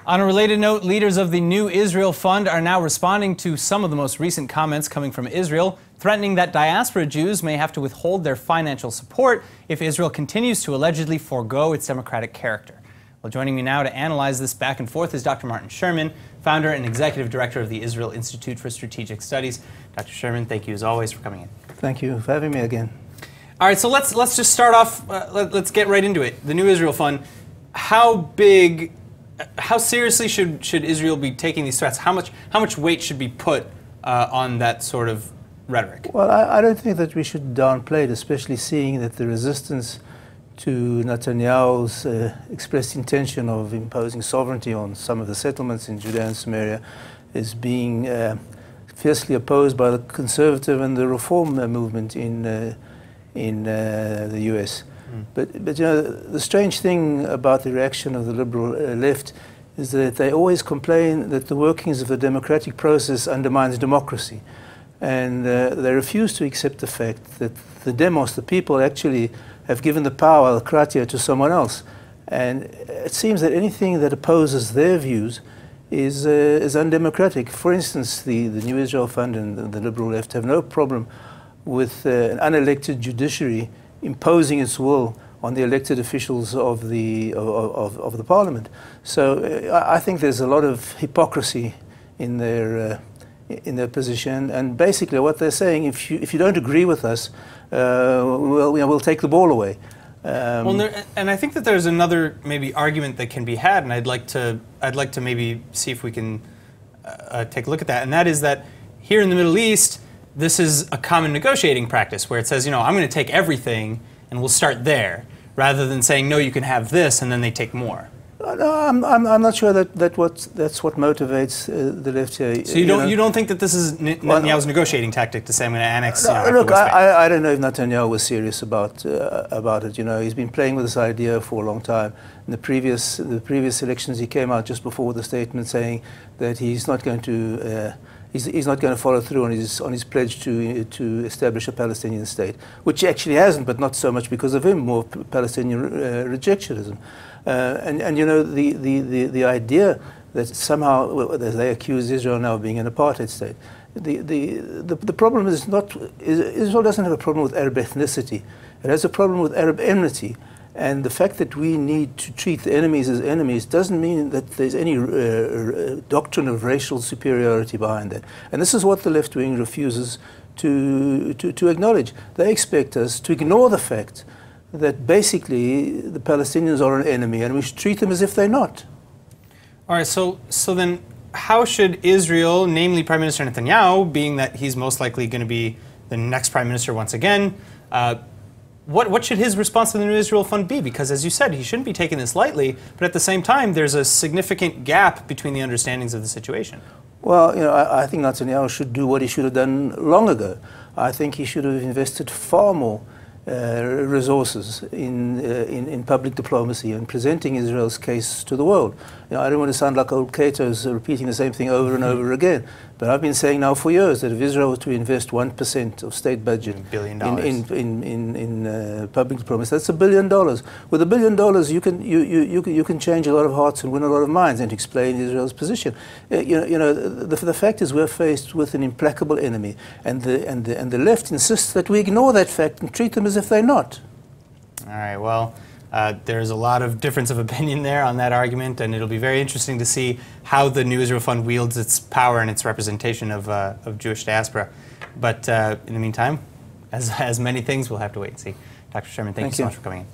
On a related note, leaders of the New Israel Fund are now responding to some of the most recent comments coming from Israel, threatening that diaspora Jews may have to withhold their financial support if Israel continues to allegedly forego its democratic character. Well, joining me now to analyze this back and forth is Dr. Martin Sherman, founder and executive director of the Israel Institute for Strategic Studies. Dr. Sherman, thank you as always for coming in. Thank you for having me again. All right, so let's just start off, let's get right into it. The New Israel Fund, how seriously should Israel be taking these threats? How much weight should be put on that sort of rhetoric? Well, I don't think that we should downplay it, especially seeing that the resistance to Netanyahu's expressed intention of imposing sovereignty on some of the settlements in Judea and Samaria is being fiercely opposed by the conservative and the reform movement in the US. But you know, the strange thing about the reaction of the liberal left is that they always complain that the workings of the democratic process undermines democracy. And they refuse to accept the fact that the demos, the people, actually have given the power, the kratia, to someone else. And it seems that anything that opposes their views is undemocratic. For instance, the New Israel Fund and the liberal left have no problem with an unelected judiciary imposing its will on the elected officials of the parliament. So I think there's a lot of hypocrisy in their position, and basically what they're saying, if you don't agree with us, we'll take the ball away. And I think that there's another maybe argument that can be had, and I'd like to maybe see if we can take a look at that, and that is that here in the Middle East, this is a common negotiating practice where it says, you know, I'm going to take everything and we'll start there, rather than saying, no, you can have this, and then they take more. No, I'm not sure that's what motivates the left here. So you don't think that this is Netanyahu's negotiating tactic to say, I'm going to annex? Look, I don't know if Netanyahu was serious about it. You know, he's been playing with this idea for a long time. In the previous elections, he came out just before the statement saying that he's not going to. He's not going to follow through on his pledge to establish a Palestinian state, which he actually hasn't, but not so much because of him, more Palestinian rejectionism. And you know, the idea that somehow, well, they accuse Israel now of being an apartheid state. The problem is not, Israel doesn't have a problem with Arab ethnicity. It has a problem with Arab enmity. And the fact that we need to treat the enemies as enemies doesn't mean that there's any doctrine of racial superiority behind that. And this is what the left wing refuses to acknowledge. They expect us to ignore the fact that basically the Palestinians are an enemy and we should treat them as if they're not. All right, so then how should Israel, namely Prime Minister Netanyahu, being that he's most likely going to be the next Prime Minister once again, what should his response to the New Israel Fund be? Because as you said, he shouldn't be taking this lightly, but at the same time, there's a significant gap between the understandings of the situation. Well, you know, I think Netanyahu should do what he should have done long ago. I think he should have invested far more resources in public diplomacy and presenting Israel's case to the world. You know, I don't want to sound like old Cato's repeating the same thing over and over again, but I've been saying now for years that if Israel were to invest 1% of state budget in public diplomacy, that's $1 billion. With $1 billion, you can change a lot of hearts and win a lot of minds and explain Israel's position. You know, the fact is we're faced with an implacable enemy, and the left insists that we ignore that fact and treat them as if they're not. All right, well, there's a lot of difference of opinion there on that argument, and it'll be very interesting to see how the New Israel Fund wields its power and its representation of Jewish diaspora. But in the meantime, as many things, we'll have to wait and see. Dr. Sherman, thank you so much for coming in.